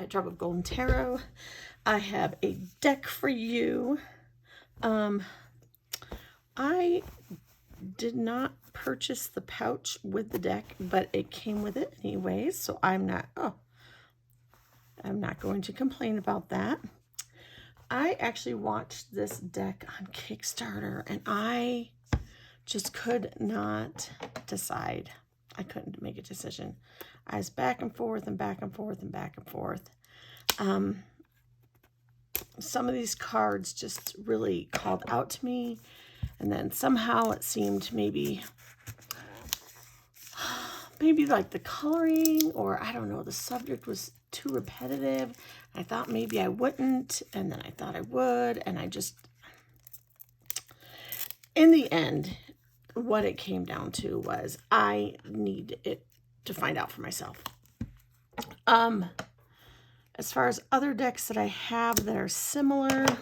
Drop of Golden Tarot. I have a deck for you. I did not purchase the pouch with the deck, but it came with it anyways, so I'm not going to complain about that. I actually watched this deck on Kickstarter, and I just could not decide. I couldn't make a decision. I was back and forth and back and forth and back and forth. Some of these cards just really called out to me, and then somehow it seemed maybe like the coloring, or I don't know, the subject was too repetitive. I thought maybe I wouldn't, and then I thought I would, and I just, in the end, what it came down to was I need it to find out for myself. As far as other decks that I have that are similar, I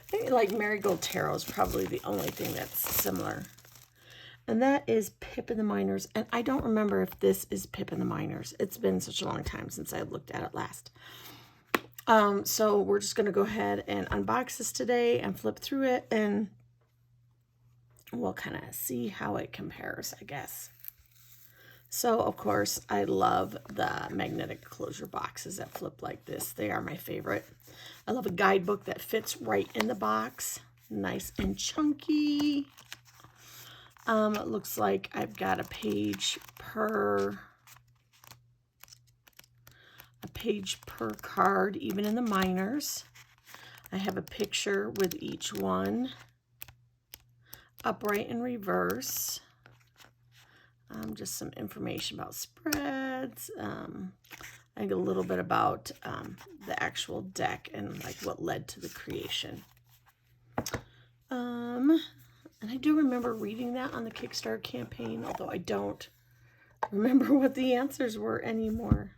think like Marigold Tarot is probably the only thing that's similar. And that is Pip and the Miners. And I don't remember if this is Pip and the Miners. It's been such a long time since I looked at it last. So we're just going to go ahead and unbox this today and flip through it, and we'll kind of see how it compares, I guess. So, of course, I love the magnetic closure boxes that flip like this. They are my favorite. I love a guidebook that fits right in the box. Nice and chunky. It looks like I've got a page per card, even in the minors. I have a picture with each one, upright and reverse. Just some information about spreads. I think a little bit about the actual deck and like what led to the creation. And I do remember reading that on the Kickstarter campaign, although I don't remember what the answers were anymore.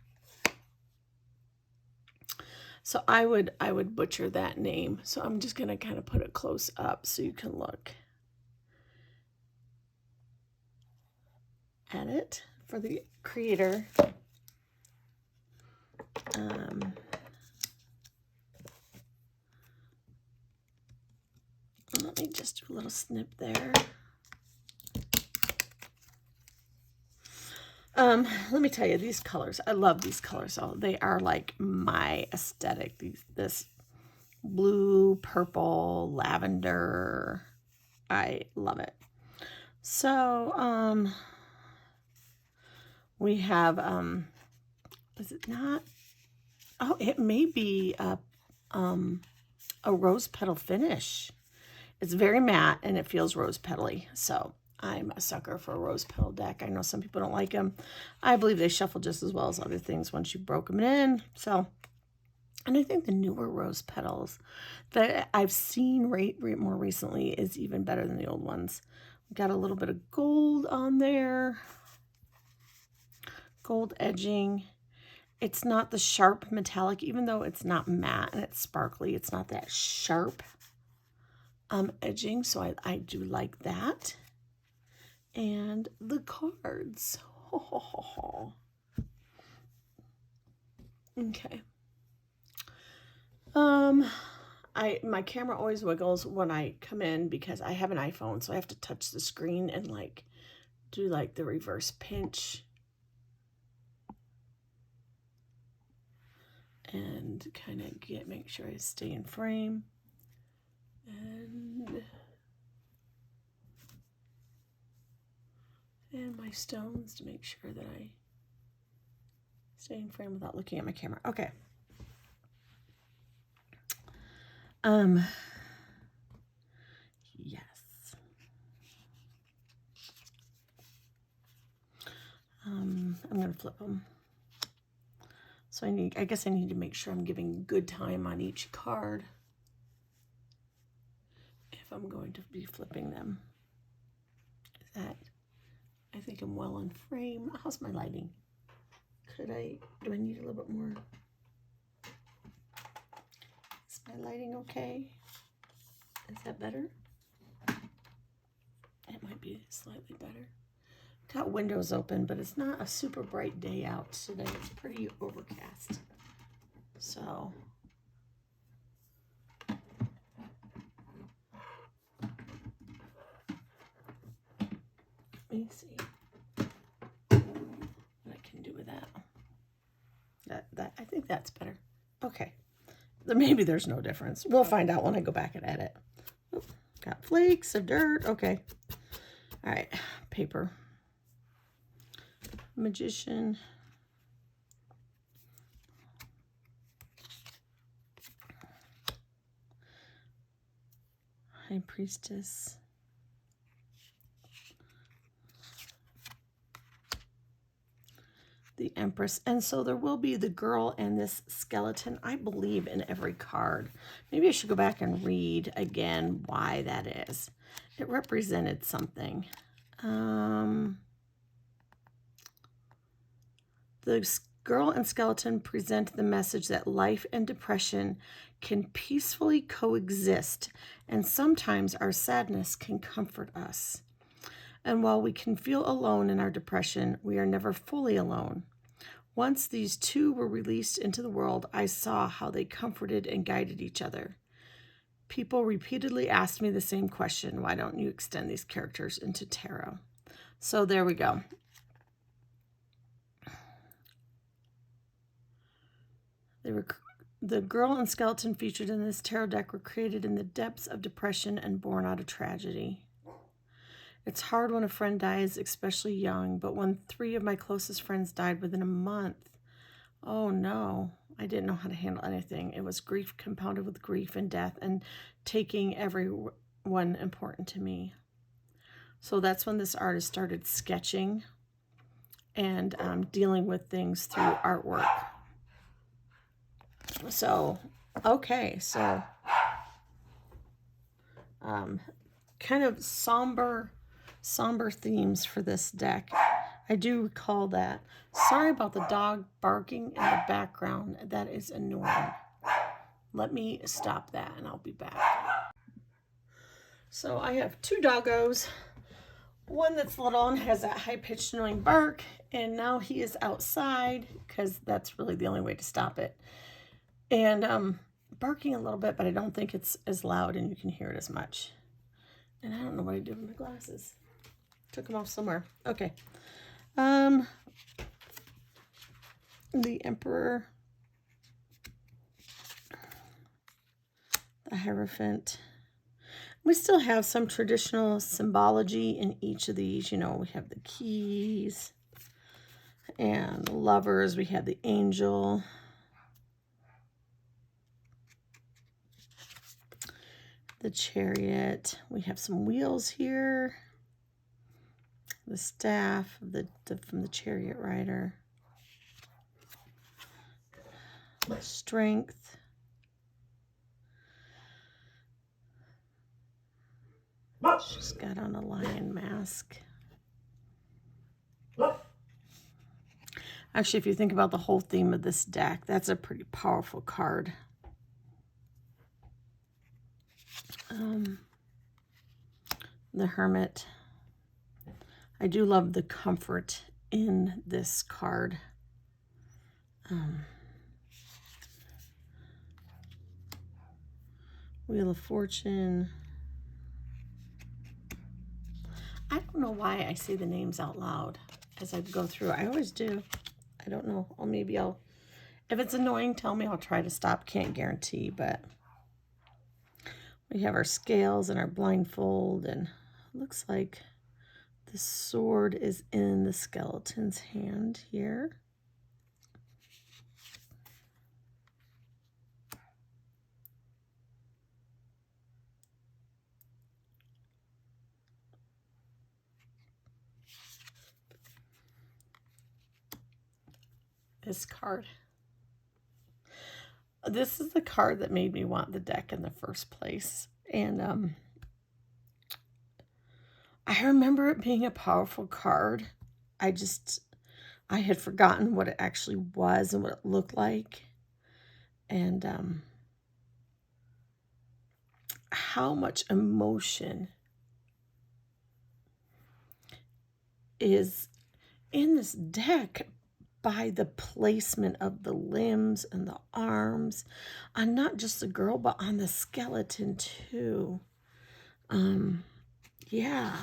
So I would butcher that name. So I'm just going to kind of put it close up so you can look at it for the creator. Let me just do a little snip there. Let me tell you, these colors, I love these colors. So they are like my aesthetic. This blue, purple, lavender. I love it. So, we have, is it not? Oh, it may be a rose petal finish. It's very matte and it feels rose petally. So I'm a sucker for a rose petal deck. I know some people don't like them. I believe they shuffle just as well as other things once you broke them in. So, and I think the newer rose petals that I've seen more recently is even better than the old ones. Got a little bit of gold on there. Gold edging. It's not the sharp metallic, even though it's not matte and it's sparkly. It's not that sharp edging, so I do like that. And the cards. Okay. My camera always wiggles when I come in because I have an iPhone, so I have to touch the screen and like do like the reverse pinch and kind of make sure I stay in frame. And my stones to make sure that I stay in frame without looking at my camera. Okay. Yes. I'm going to flip them. So I guess I need to make sure I'm giving good time on each card if I'm going to be flipping them. I think I'm well in frame. How's my lighting? Do I need a little bit more? Is my lighting okay? Is that better? It might be slightly better. Got windows open, but it's not a super bright day out today. It's pretty overcast. So let me see what I can do with that. That I think that's better. Okay. Maybe there's no difference. We'll find out when I go back and edit. Oop, got flakes of dirt. Okay. All right. Paper. Magician. High Priestess. The Empress. And so there will be the girl and this skeleton, I believe, in every card. Maybe I should go back and read again why that is. It represented something. The girl and skeleton present the message that life and depression can peacefully coexist, and sometimes our sadness can comfort us. And while we can feel alone in our depression, we are never fully alone. Once these two were released into the world, I saw how they comforted and guided each other. People repeatedly asked me the same question: why don't you extend these characters into tarot? So there we go. The girl and skeleton featured in this tarot deck were created in the depths of depression and born out of tragedy. It's hard when a friend dies, especially young, but when 3 of my closest friends died within a month, oh no, I didn't know how to handle anything. It was grief compounded with grief and death and taking everyone important to me. So that's when this artist started sketching and dealing with things through artwork. So, okay, so kind of somber themes for this deck. I do recall that. Sorry about the dog barking in the background. That is annoying. Let me stop that and I'll be back. So I have 2 doggos. One that's little and has that high-pitched annoying bark, and now he is outside because that's really the only way to stop it. And barking a little bit, but I don't think it's as loud and you can hear it as much. And I don't know what I did with my glasses. Took them off somewhere. Okay. The Emperor. The Hierophant. We still have some traditional symbology in each of these. You know, we have the keys and lovers. We have the angel. The Chariot. We have some wheels here. The staff from the Chariot rider. Strength. She's got on a lion mask. Actually, if you think about the whole theme of this deck, that's a pretty powerful card. The Hermit. I do love the comfort in this card. Wheel of Fortune. I don't know why I say the names out loud as I go through. I always do. I don't know. Or maybe I'll, if it's annoying, tell me. I'll try to stop. Can't guarantee, but we have our scales and our blindfold, and it looks like the sword is in the skeleton's hand here. This card. This is the card that made me want the deck in the first place. And I remember it being a powerful card. I had forgotten what it actually was and what it looked like. And how much emotion is in this deck by the placement of the limbs and the arms on not just the girl, but on the skeleton too. Yeah.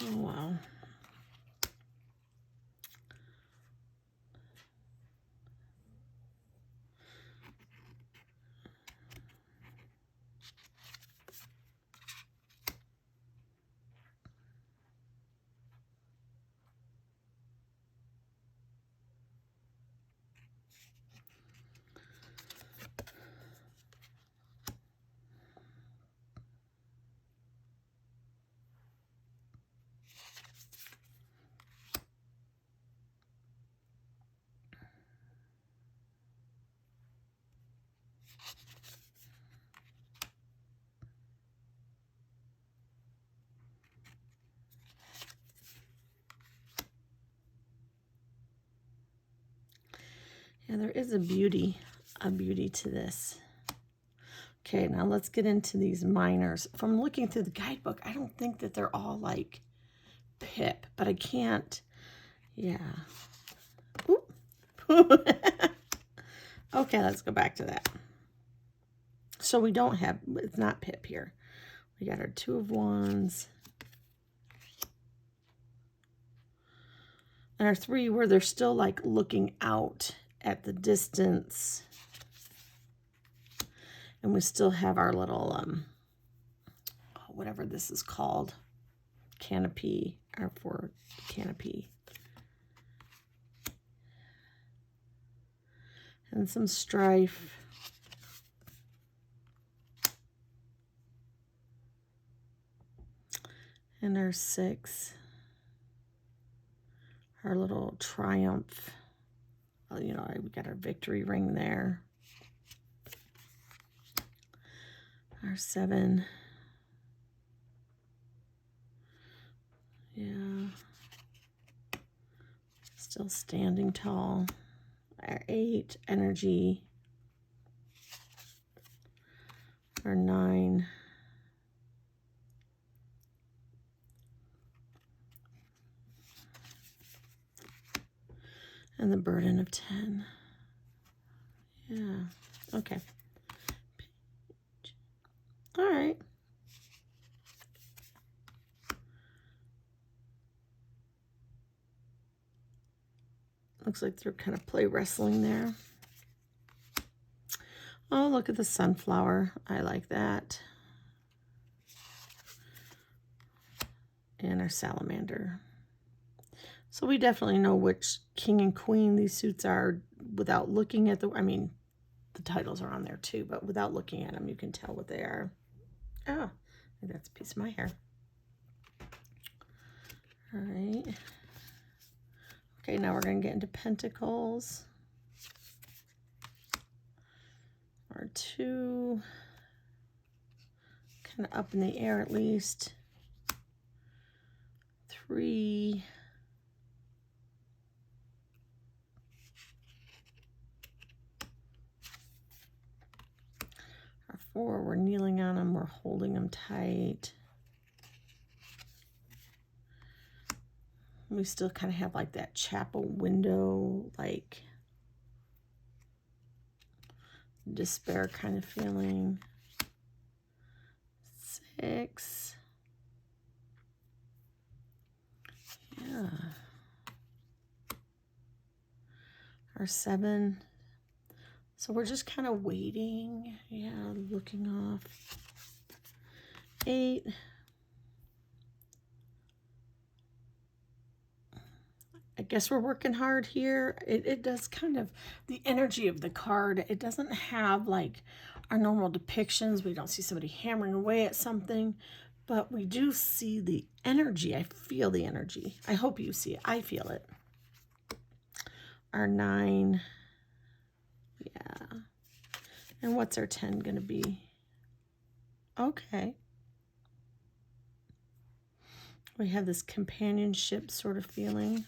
Oh, wow. Yeah, there is a beauty to this. Okay, now let's get into these minors. From looking through the guidebook, I don't think that they're all like Pip, but I can't. Yeah. Oop. Okay, let's go back to that. So we don't have, it's not Pip here. We got our 2 of Wands. And our 3 where they're still like looking out at the distance. And we still have our little, whatever this is called, canopy, or for canopy. And some strife. And our 6. Our little triumph. You know, we got our victory ring there. Our 7. Yeah. Still standing tall. Our 8, energy. Our 9. And the burden of 10. Yeah. Okay. All right. Looks like they're kind of play wrestling there. Oh, look at the sunflower. I like that. And our salamander. So we definitely know which king and queen these suits are without looking at the, I mean, the titles are on there too, but without looking at them, you can tell what they are. Oh, I think that's a piece of my hair. All right. Okay, now we're going to get into pentacles. Or 2. Kind of up in the air at least. 3. Our 4, we're kneeling on them, we're holding them tight. We still kind of have like that chapel window, like despair kind of feeling. 6. Yeah. Our 7. So we're just kind of waiting. Yeah, looking off. 8. I guess we're working hard here. It does kind of, the energy of the card, it doesn't have like our normal depictions. We don't see somebody hammering away at something, but we do see the energy. I feel the energy. I hope you see it. I feel it. Our 9. Yeah. And what's our 10 going to be? Okay. We have this companionship sort of feeling.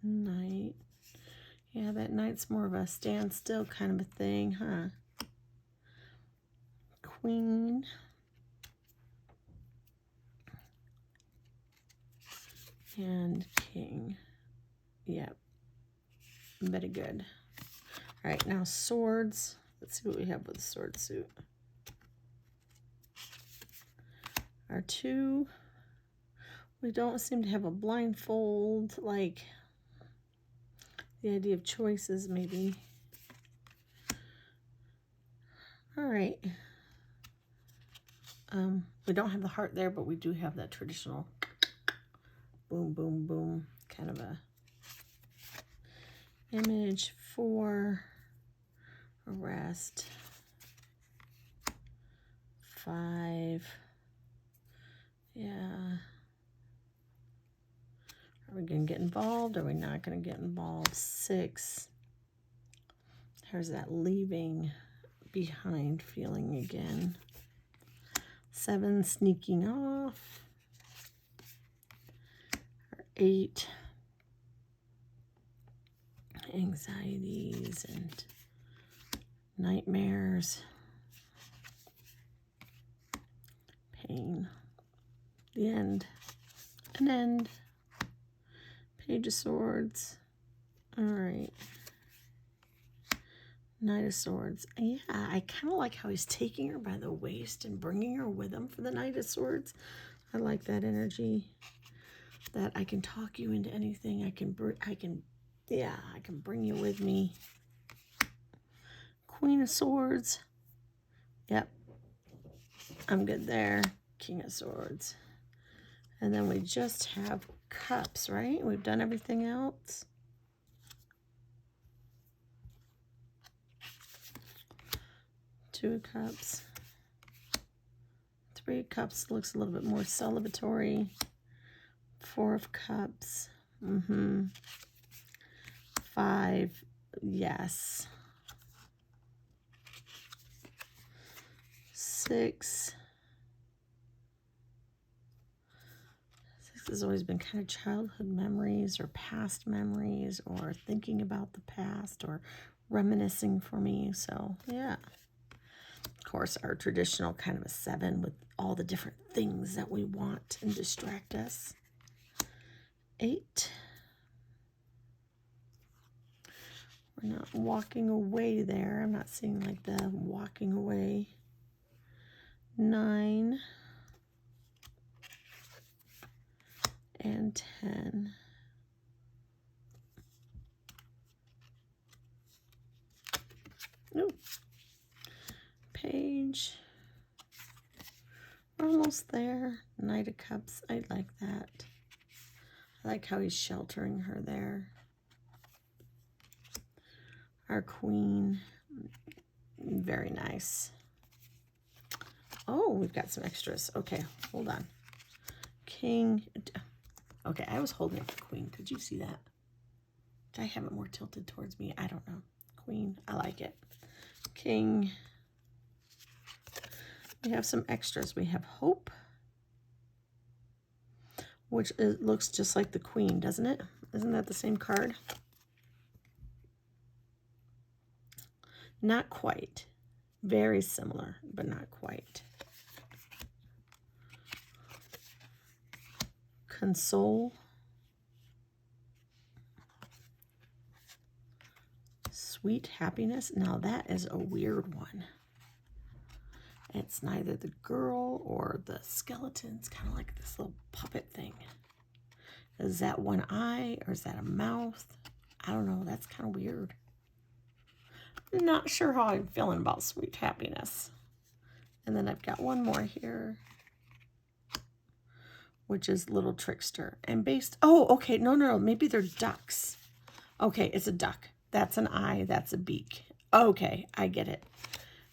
Knight. Yeah, that knight's more of a standstill kind of a thing, huh? Queen. And king. Yep. Very good. All right, now swords. Let's see what we have with the sword suit. Our two. We don't seem to have a blindfold, like the idea of choices, maybe. All right. We don't have the heart there, but we do have that traditional boom, boom, boom kind of a image for arrest. 5. Yeah. Are we going to get involved? Are we not going to get involved? 6. There's that leaving behind feeling again. 7, sneaking off. 8, anxieties and nightmares. Pain. The end. An end. Page of Swords. All right. Knight of Swords. Yeah, I kind of like how he's taking her by the waist and bringing her with him for the Knight of Swords. I like that energy. That I can talk you into anything. I can bring you with me. Queen of Swords. Yep. I'm good there. King of Swords. And then we just have cups, right? We've done everything else. Two of Cups. 3 of Cups looks a little bit more celebratory. 4 of Cups. 5. Yes. 6. 6 has always been kind of childhood memories or past memories or thinking about the past or reminiscing for me. So, yeah. Of course, our traditional kind of a 7 with all the different things that we want and distract us. 8. We're not walking away there. I'm not seeing like the walking away. 9. And 10. Ooh. Page. We're almost there. Knight of Cups. I like that. I like how he's sheltering her there. Our Queen. Very nice. Oh, we've got some extras. Okay, hold on. King. Okay, I was holding up the Queen. Could you see that? Did I have it more tilted towards me? I don't know. Queen. I like it. King. We have some extras. We have Hope, which looks just like the Queen, doesn't it? Isn't that the same card? Not quite. Very similar, but not quite. Console. Sweet Happiness. Now that is a weird one. It's neither the girl or the skeleton. It's kind of like this little puppet thing. Is that one eye or is that a mouth? I don't know. That's kind of weird. Not sure how I'm feeling about Sweet Happiness. And then I've got one more here, which is Little Trickster. And based, oh, okay, no, maybe they're ducks. Okay, it's a duck. That's an eye, that's a beak. Okay, I get it.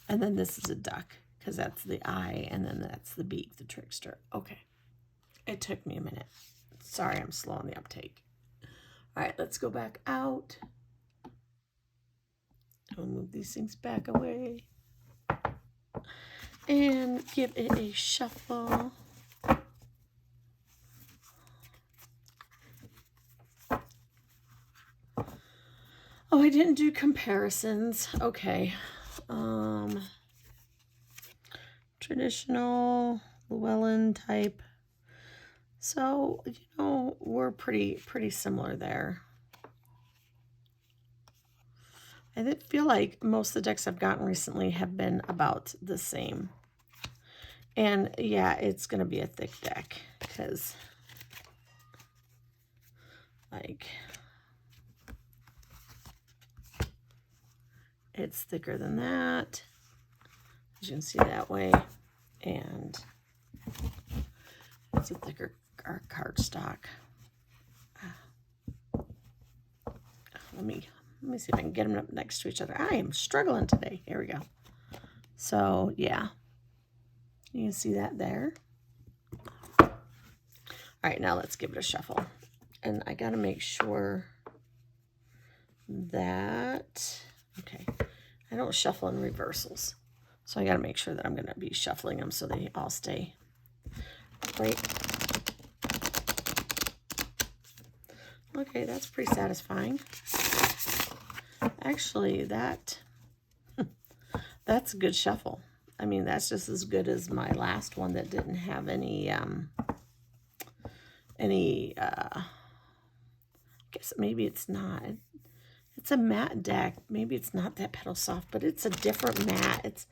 And then this is a duck, because that's the eye, and then that's the beak, the trickster. Okay, it took me a minute. Sorry, I'm slow on the uptake. All right, let's go back out. I'll move these things back away. And give it a shuffle. Oh, I didn't do comparisons. Okay. Traditional Llewellyn type. So, you know, we're pretty similar there. I feel like most of the decks I've gotten recently have been about the same. And yeah, it's going to be a thick deck because, like, it's thicker than that, as you can see that way. And it's a thicker cardstock. Let me see if I can get them up next to each other. I am struggling today. Here we go. So yeah, you can see that there. All right, now let's give it a shuffle. And I got to make sure that, okay, I don't shuffle in reversals. So I got to make sure that I'm going to be shuffling them so they all stay right. Okay, that's pretty satisfying. Actually, that's a good shuffle. I mean, that's just as good as my last one that didn't have any I guess maybe it's not. It's a matte deck. Maybe it's not that petal soft, but it's a different matte. It's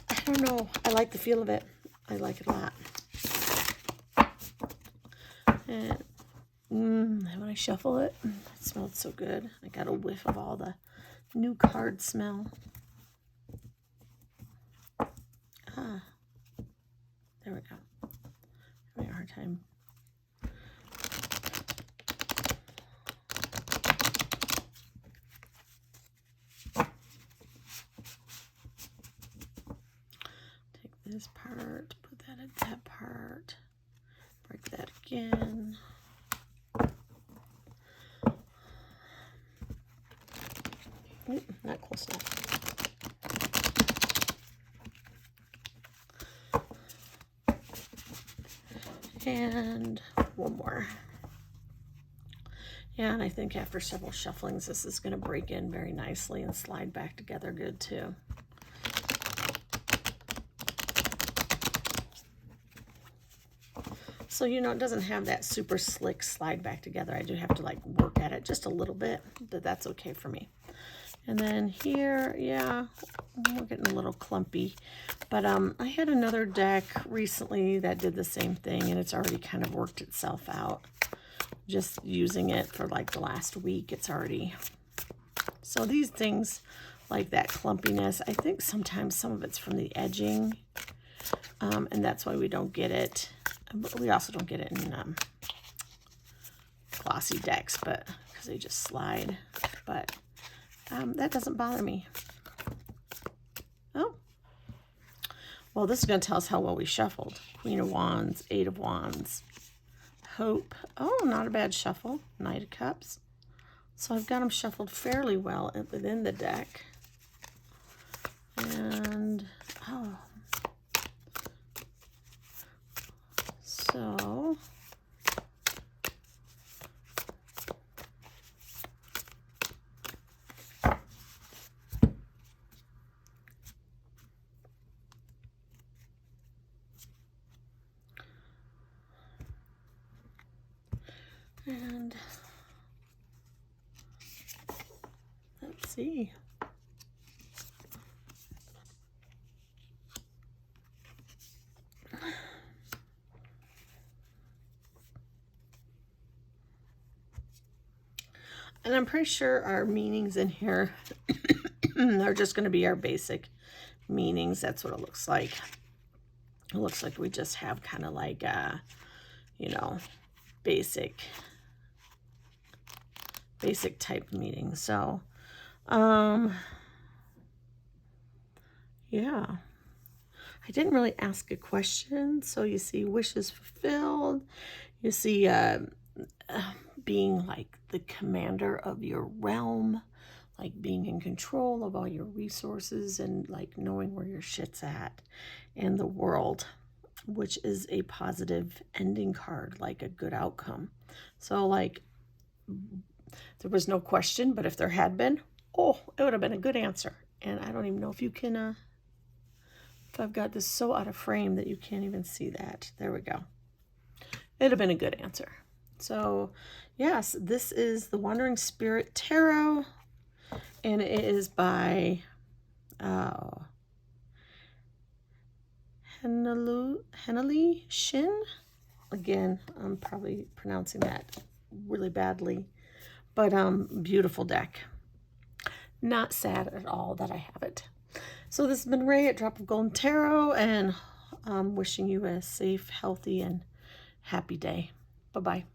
I don't know. I like the feel of it. I like it a lot. And when I shuffle it, it smelled so good. I got a whiff of all the new card smell. Ah, there we go. Having a hard time. Take this part, put that in that part, break that again. Not close enough. And one more. Yeah, and I think after several shufflings, this is going to break in very nicely and slide back together good too. So, you know, it doesn't have that super slick slide back together. I do have to like work at it just a little bit, but that's okay for me. And then here, yeah, we're getting a little clumpy. But I had another deck recently that did the same thing, and it's already kind of worked itself out. Just using it for like the last week, it's already... So these things, like that clumpiness, I think sometimes some of it's from the edging, and that's why we don't get it. But we also don't get it in glossy decks, but because they just slide. But that doesn't bother me. Oh. Well, this is going to tell us how well we shuffled. Queen of Wands, Eight of Wands, Hope. Oh, not a bad shuffle. Knight of Cups. So I've got them shuffled fairly well within the deck. And, oh. So... And let's see. And I'm pretty sure our meanings in here are just going to be our basic meanings. That's what it looks like. It looks like we just have kind of like, you know, basic type meaning. So, yeah. I didn't really ask a question. So you see wishes fulfilled. You see being like the commander of your realm, like being in control of all your resources and like knowing where your shit's at in the world, which is a positive ending card, like a good outcome. So like There was no question, but if there had been, oh, it would have been a good answer. And I don't even know if you can, if I've got this so out of frame that you can't even see that. There we go. It'd have been a good answer. So, yes, this is the Wandering Spirit Tarot, and it is by Haenuli Shin. Again, I'm probably pronouncing that really badly, but beautiful deck. Not sad at all that I have it. So this has been Ray at Drop of Golden Tarot, and wishing you a safe, healthy, and happy day. Bye-bye.